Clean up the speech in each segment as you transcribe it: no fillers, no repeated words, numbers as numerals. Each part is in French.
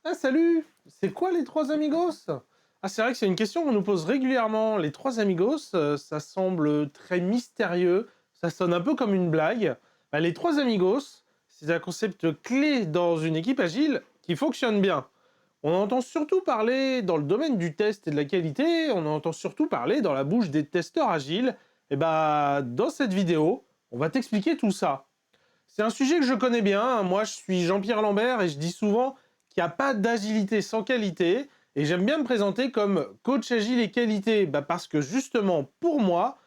Ah salut! C'est quoi les trois amigos? Ah c'est vrai que c'est une question qu'on nous pose régulièrement. Les trois amigos, ça semble très mystérieux, ça sonne un peu comme une blague. Bah, les trois amigos, c'est un concept clé dans une équipe agile qui fonctionne bien. On en entend surtout parler dans le domaine du test et de la qualité, on en entend surtout parler dans la bouche des testeurs agiles. Et bah dans cette vidéo, on va t'expliquer tout ça. C'est un sujet que je connais bien, hein. Moi, je suis Jean-Pierre Lambert et je dis souvent qu'il n'y a pas d'agilité sans qualité. Et j'aime bien me présenter comme coach agile et qualité, parce que justement, pour moi,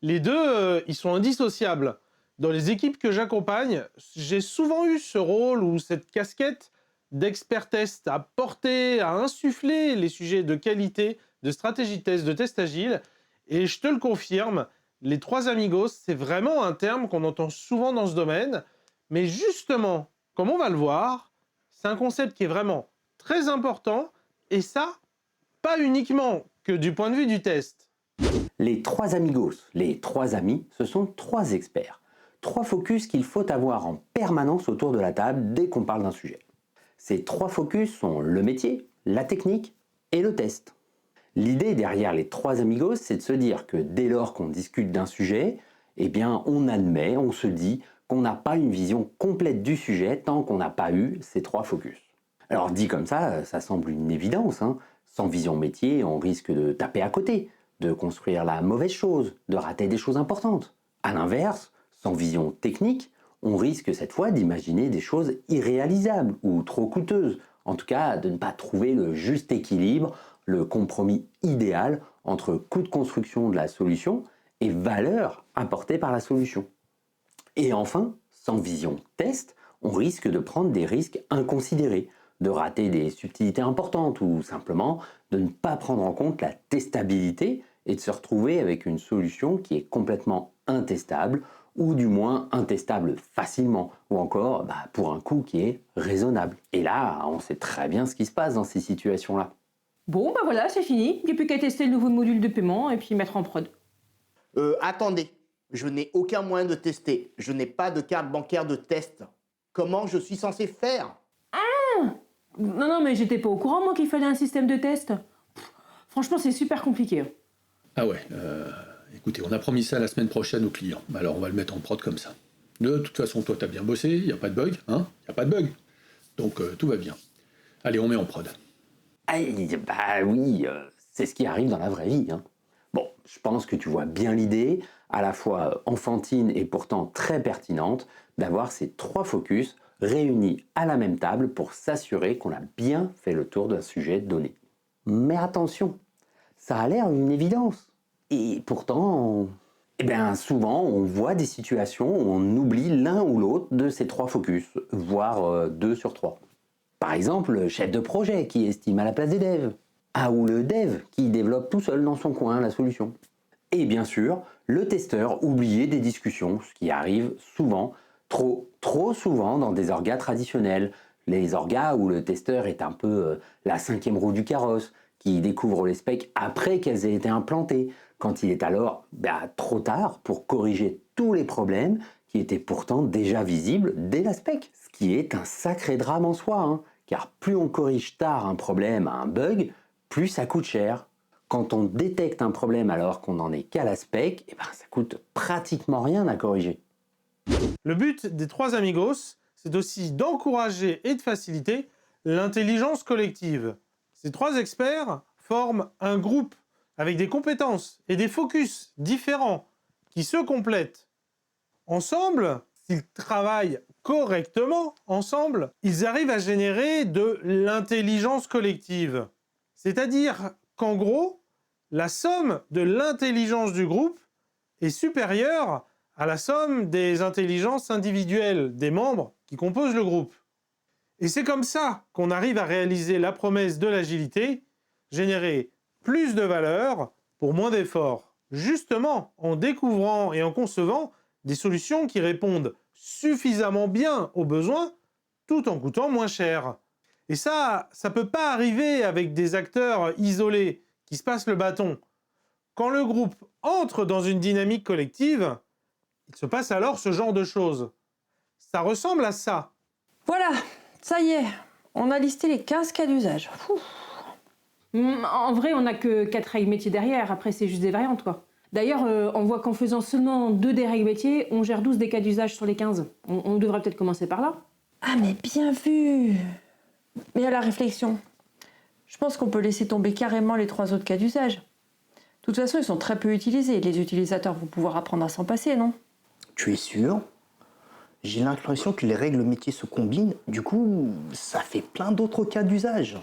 les deux, ils sont indissociables. Dans les équipes que j'accompagne, j'ai souvent eu ce rôle ou cette casquette d'expert test à porter, à insuffler les sujets de qualité, de stratégie de test, de test agile. Et je te le confirme, les trois amigos, c'est vraiment un terme qu'on entend souvent dans ce domaine. Mais justement, comme on va le voir, c'est un concept qui est vraiment très important. Et ça, pas uniquement que du point de vue du test. Les trois amigos, les trois amis, ce sont trois experts. Trois focus qu'il faut avoir en permanence autour de la table dès qu'on parle d'un sujet. Ces trois focus sont le métier, la technique et le test. L'idée derrière les trois amigos, c'est de se dire que dès lors qu'on discute d'un sujet, eh bien on admet, on se dit qu'on n'a pas une vision complète du sujet tant qu'on n'a pas eu ces trois focus. Alors dit comme ça semble une évidence, hein. Sans vision métier, on risque de taper à côté, de construire la mauvaise chose, de rater des choses importantes. A l'inverse, sans vision technique, on risque cette fois d'imaginer des choses irréalisables ou trop coûteuses, en tout cas de ne pas trouver le juste équilibre, le compromis idéal entre coût de construction de la solution et valeur apportée par la solution. Et enfin, sans vision test, on risque de prendre des risques inconsidérés, de rater des subtilités importantes ou simplement de ne pas prendre en compte la testabilité et de se retrouver avec une solution qui est complètement intestable ou du moins intestable facilement ou encore pour un coût qui est raisonnable. Et là, on sait très bien ce qui se passe dans ces situations-là. Bon, bah voilà, c'est fini. Il n'y a plus qu'à tester le nouveau module de paiement et puis mettre en prod. Attendez, je n'ai aucun moyen de tester. Je n'ai pas de carte bancaire de test. Comment je suis censé faire? Non, mais j'étais pas au courant, moi, qu'il fallait un système de test. Franchement, c'est super compliqué. Ah ouais, écoutez, on a promis ça la semaine prochaine aux clients. Alors on va le mettre en prod comme ça. De toute façon, toi t'as bien bossé, il n'y a pas de bug, hein? Il n'y a pas de bug. Donc tout va bien. Allez, on met en prod. Oui, c'est ce qui arrive dans la vraie vie, hein. Bon, je pense que tu vois bien l'idée, à la fois enfantine et pourtant très pertinente, d'avoir ces trois focus réunis à la même table pour s'assurer qu'on a bien fait le tour d'un sujet donné. Mais attention, ça a l'air une évidence. Et pourtant, souvent on voit des situations où on oublie l'un ou l'autre de ces trois focus, voire 2 sur 3. Par exemple, le chef de projet qui estime à la place des devs. Ah, ou le dev qui développe tout seul dans son coin la solution. Et bien sûr, le testeur oublié des discussions, ce qui arrive souvent, trop souvent dans des orgas traditionnels. Les orgas où le testeur est un peu la cinquième roue du carrosse, qui découvre les specs après qu'elles aient été implantées, quand il est alors trop tard pour corriger tous les problèmes qui étaient pourtant déjà visibles dès la spec. Ce qui est un sacré drame en soi, hein, car plus on corrige tard un problème, un bug, plus ça coûte cher. Quand on détecte un problème alors qu'on n'en est qu'à la spec, ça coûte pratiquement rien à corriger. Le but des trois amigos, c'est aussi d'encourager et de faciliter l'intelligence collective. Ces trois experts forment un groupe avec des compétences et des focus différents qui se complètent. Ensemble, s'ils travaillent correctement ensemble, ils arrivent à générer de l'intelligence collective. C'est-à-dire qu'en gros, la somme de l'intelligence du groupe est supérieure à la somme des intelligences individuelles des membres qui composent le groupe. Et c'est comme ça qu'on arrive à réaliser la promesse de l'agilité, générer plus de valeur pour moins d'efforts, justement en découvrant et en concevant des solutions qui répondent suffisamment bien aux besoins tout en coûtant moins cher. Et ça peut pas arriver avec des acteurs isolés qui se passent le bâton. Quand le groupe entre dans une dynamique collective, il se passe alors ce genre de choses. Ça ressemble à ça. Voilà, ça y est. On a listé les 15 cas d'usage. En vrai, on n'a que 4 règles métiers derrière. Après, c'est juste des variantes, quoi. D'ailleurs, on voit qu'en faisant seulement 2 des règles métiers, on gère 12 des cas d'usage sur les 15. On devrait peut-être commencer par là. Ah mais bien vu. Mais à la réflexion, je pense qu'on peut laisser tomber carrément les 3 autres cas d'usage. De toute façon, ils sont très peu utilisés. Les utilisateurs vont pouvoir apprendre à s'en passer, non? Tu es sûr? J'ai l'impression que les règles métiers se combinent, du coup, ça fait plein d'autres cas d'usage.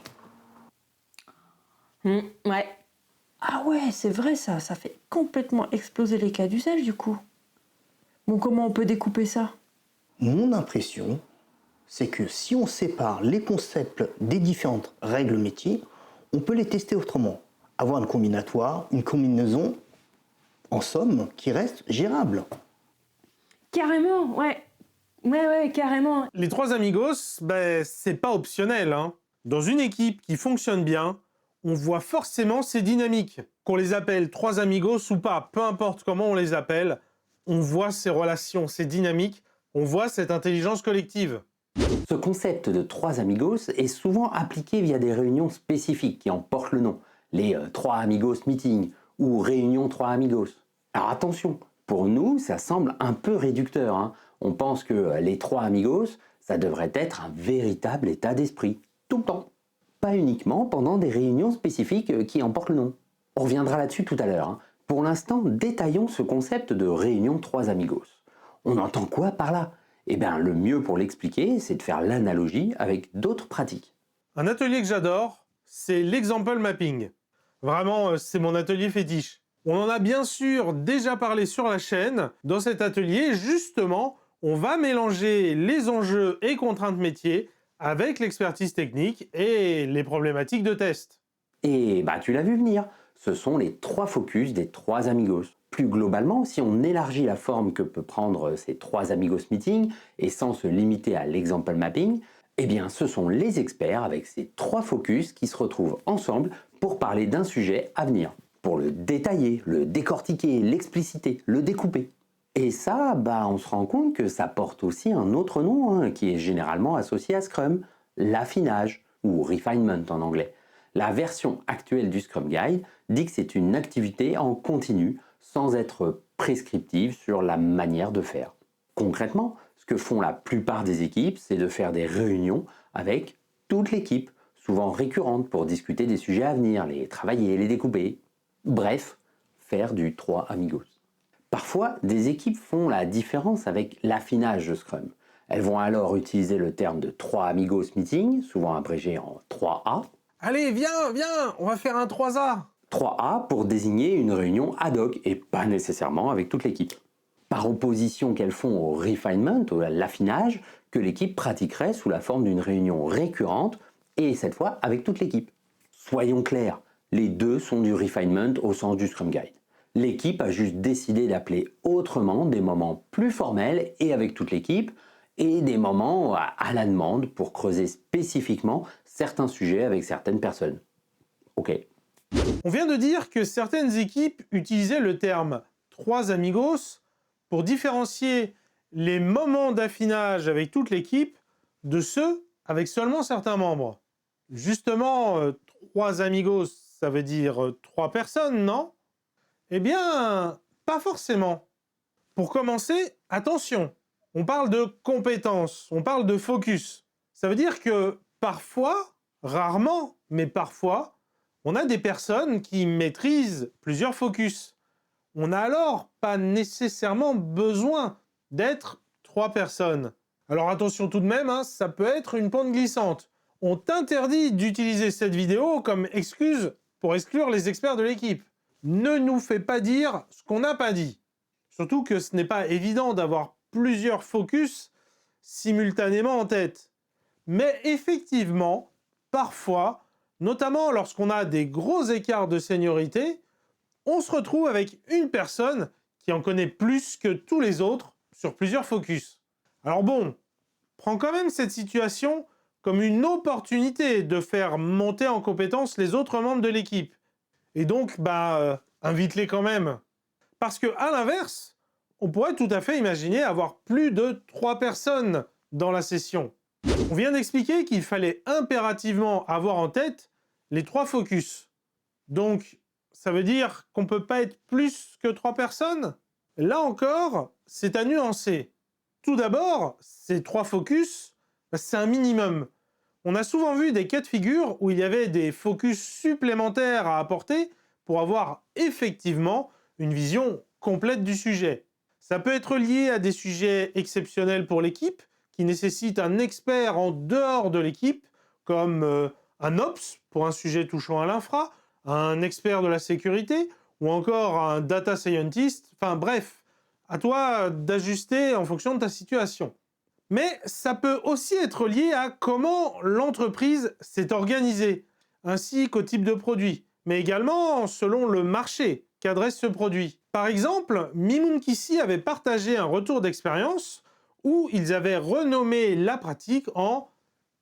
Ouais. Ah ouais, c'est vrai ça fait complètement exploser les cas d'usage du coup. Bon, comment on peut découper ça? Mon impression, c'est que si on sépare les concepts des différentes règles métiers, on peut les tester autrement. Avoir une combinatoire, une combinaison, en somme, qui reste gérable. Carrément, ouais. Ouais, carrément. Les 3 amigos, ben, c'est pas optionnel, hein. Dans une équipe qui fonctionne bien, on voit forcément ces dynamiques. Qu'on les appelle 3 amigos ou pas, peu importe comment on les appelle, on voit ces relations, ces dynamiques, on voit cette intelligence collective. Ce concept de 3 amigos est souvent appliqué via des réunions spécifiques qui en portent le nom, les 3 amigos meeting ou réunion 3 amigos. Alors attention, pour nous, ça semble un peu réducteur, hein. On pense que les 3 amigos, ça devrait être un véritable état d'esprit, tout le temps. Pas uniquement pendant des réunions spécifiques qui en portent le nom. On reviendra là-dessus tout à l'heure, hein. Pour l'instant, détaillons ce concept de réunion 3 amigos. On entend quoi par là? Eh bien, le mieux pour l'expliquer, c'est de faire l'analogie avec d'autres pratiques. Un atelier que j'adore, c'est l'example mapping. Vraiment, c'est mon atelier fétiche. On en a bien sûr déjà parlé sur la chaîne. Dans cet atelier, justement, on va mélanger les enjeux et contraintes métiers avec l'expertise technique et les problématiques de test. Et bah tu l'as vu venir, ce sont les 3 focus des 3 amigos. Plus globalement, si on élargit la forme que peut prendre ces 3 amigos meeting, et sans se limiter à l'example mapping, eh bien ce sont les experts avec ces 3 focus qui se retrouvent ensemble pour parler d'un sujet à venir, pour le détailler, le décortiquer, l'expliciter, le découper. Et ça, bah, on se rend compte que ça porte aussi un autre nom, hein, qui est généralement associé à Scrum, l'affinage, ou refinement en anglais. La version actuelle du Scrum Guide dit que c'est une activité en continu, sans être prescriptive sur la manière de faire. Concrètement, ce que font la plupart des équipes, c'est de faire des réunions avec toute l'équipe, souvent récurrentes pour discuter des sujets à venir, les travailler, les découper. Bref, faire du 3 amigos. Parfois, des équipes font la différence avec l'affinage de Scrum. Elles vont alors utiliser le terme de 3 amigos meeting, souvent abrégé en 3A. Allez, viens, on va faire un 3A. 3A pour désigner une réunion ad hoc et pas nécessairement avec toute l'équipe. Par opposition qu'elles font au refinement, ou à l'affinage, que l'équipe pratiquerait sous la forme d'une réunion récurrente et cette fois avec toute l'équipe. Soyons clairs, les deux sont du refinement au sens du Scrum Guide. L'équipe a juste décidé d'appeler autrement des moments plus formels et avec toute l'équipe, et des moments à la demande pour creuser spécifiquement certains sujets avec certaines personnes. Ok. On vient de dire que certaines équipes utilisaient le terme 3 amigos pour différencier les moments d'affinage avec toute l'équipe de ceux avec seulement certains membres. Justement, 3 amigos, ça veut dire 3 personnes, non? Eh bien, pas forcément. Pour commencer, attention, on parle de compétences, on parle de focus. Ça veut dire que parfois, rarement, mais parfois, on a des personnes qui maîtrisent plusieurs focus. On n'a alors pas nécessairement besoin d'être 3 personnes. Alors attention tout de même, hein, ça peut être une pente glissante. On t'interdit d'utiliser cette vidéo comme excuse pour exclure les experts de l'équipe. Ne nous fais pas dire ce qu'on n'a pas dit. Surtout que ce n'est pas évident d'avoir plusieurs focus simultanément en tête. Mais effectivement, parfois, notamment lorsqu'on a des gros écarts de seniorité, on se retrouve avec une personne qui en connaît plus que tous les autres sur plusieurs focus. Alors bon, prends quand même cette situation comme une opportunité de faire monter en compétence les autres membres de l'équipe. Et donc, invite-les quand même. Parce que, à l'inverse, on pourrait tout à fait imaginer avoir plus de 3 personnes dans la session. On vient d'expliquer qu'il fallait impérativement avoir en tête les 3 focus. Donc, ça veut dire qu'on ne peut pas être plus que 3 personnes? Là encore, c'est à nuancer. Tout d'abord, ces 3 focus, c'est un minimum. On a souvent vu des cas de figure où il y avait des focus supplémentaires à apporter pour avoir effectivement une vision complète du sujet. Ça peut être lié à des sujets exceptionnels pour l'équipe, qui nécessitent un expert en dehors de l'équipe, comme un Ops pour un sujet touchant à l'infra, un expert de la sécurité, ou encore un data scientist. Enfin bref, à toi d'ajuster en fonction de ta situation. Mais ça peut aussi être lié à comment l'entreprise s'est organisée, ainsi qu'au type de produit, mais également selon le marché qu'adresse ce produit. Par exemple, Mimoun Kissi avait partagé un retour d'expérience où ils avaient renommé la pratique en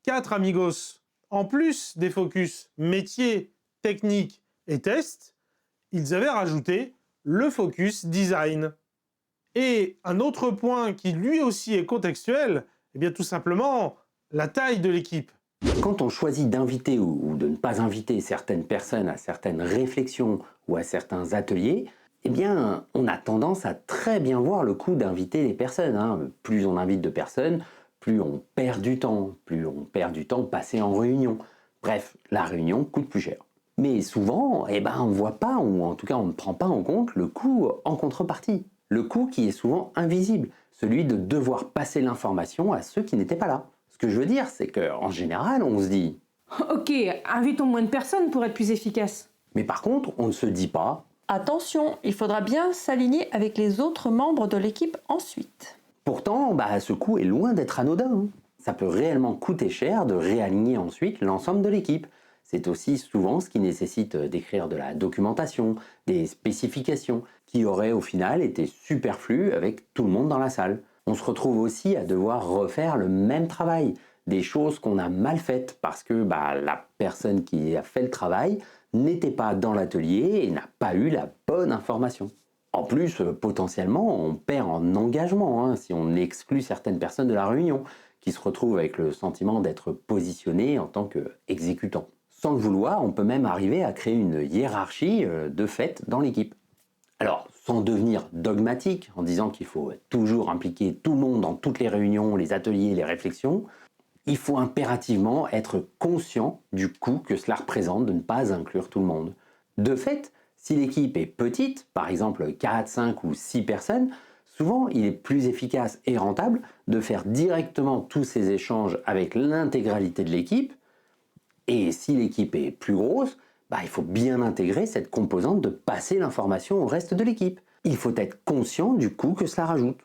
4 amigos. En plus des focus métier, technique et test, ils avaient rajouté le focus design. Et un autre point qui lui aussi est contextuel, eh bien tout simplement la taille de l'équipe. Quand on choisit d'inviter ou de ne pas inviter certaines personnes à certaines réflexions ou à certains ateliers, eh bien, on a tendance à très bien voir le coût d'inviter les personnes. Plus on invite de personnes, plus on perd du temps passé en réunion. Bref, la réunion coûte plus cher. Mais souvent, on ne voit pas, ou en tout cas on ne prend pas en compte le coût en contrepartie. Le coût qui est souvent invisible, celui de devoir passer l'information à ceux qui n'étaient pas là. Ce que je veux dire, c'est qu'en général, on se dit Ok, invitons moins de personnes pour être plus efficace. mais par contre, on ne se dit pas Attention, il faudra bien s'aligner avec les autres membres de l'équipe ensuite. pourtant, ce coût est loin d'être anodin. Ça peut réellement coûter cher de réaligner ensuite l'ensemble de l'équipe. C'est aussi souvent ce qui nécessite d'écrire de la documentation, des spécifications, qui auraient au final été superflues avec tout le monde dans la salle. On se retrouve aussi à devoir refaire le même travail, des choses qu'on a mal faites parce que la personne qui a fait le travail n'était pas dans l'atelier et n'a pas eu la bonne information. En plus, potentiellement, on perd en engagement si on exclut certaines personnes de la réunion, qui se retrouvent avec le sentiment d'être positionnés en tant qu'exécutants. Sans le vouloir, on peut même arriver à créer une hiérarchie de fait dans l'équipe. Alors, sans devenir dogmatique en disant qu'il faut toujours impliquer tout le monde dans toutes les réunions, les ateliers, les réflexions, il faut impérativement être conscient du coût que cela représente de ne pas inclure tout le monde. De fait, si l'équipe est petite, par exemple 4, 5 ou 6 personnes, souvent il est plus efficace et rentable de faire directement tous ces échanges avec l'intégralité de l'équipe. Et si l'équipe est plus grosse, il faut bien intégrer cette composante de passer l'information au reste de l'équipe. Il faut être conscient du coût que cela rajoute.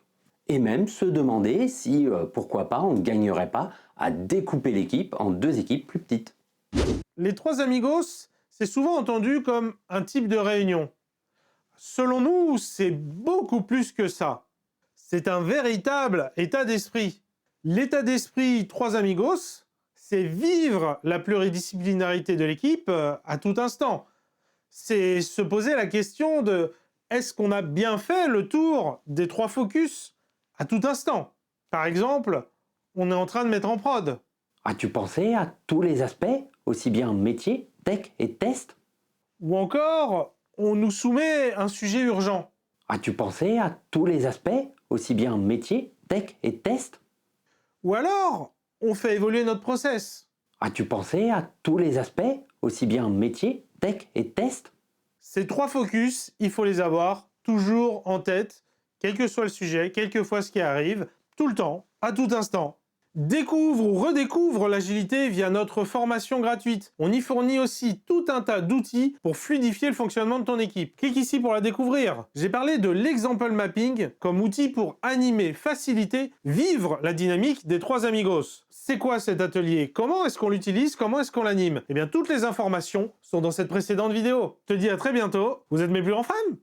Et même se demander si, pourquoi pas, on ne gagnerait pas à découper l'équipe en 2 équipes plus petites. Les 3 amigos, c'est souvent entendu comme un type de réunion. Selon nous, c'est beaucoup plus que ça. C'est un véritable état d'esprit. L'état d'esprit 3 amigos, c'est vivre la pluridisciplinarité de l'équipe à tout instant. C'est se poser la question de est-ce qu'on a bien fait le tour des 3 focus à tout instant? Par exemple, on est en train de mettre en prod. As-tu pensé à tous les aspects, aussi bien métier, tech et test? Ou encore, on nous soumet un sujet urgent. As-tu pensé à tous les aspects, aussi bien métier, tech et test? Ou alors, on fait évoluer notre process. As-tu pensé à tous les aspects, aussi bien métier, tech et test? Ces 3 focus, il faut les avoir toujours en tête, quel que soit le sujet, quel que soit ce qui arrive, tout le temps, à tout instant. Découvre ou redécouvre l'agilité via notre formation gratuite. On y fournit aussi tout un tas d'outils pour fluidifier le fonctionnement de ton équipe. Clique ici pour la découvrir. J'ai parlé de l'example mapping comme outil pour animer, faciliter, vivre la dynamique des 3 amigos. C'est quoi cet atelier? Comment est-ce qu'on l'utilise? Comment est-ce qu'on l'anime? Eh bien, toutes les informations sont dans cette précédente vidéo. Je te dis à très bientôt. Vous êtes mes plus grands fans!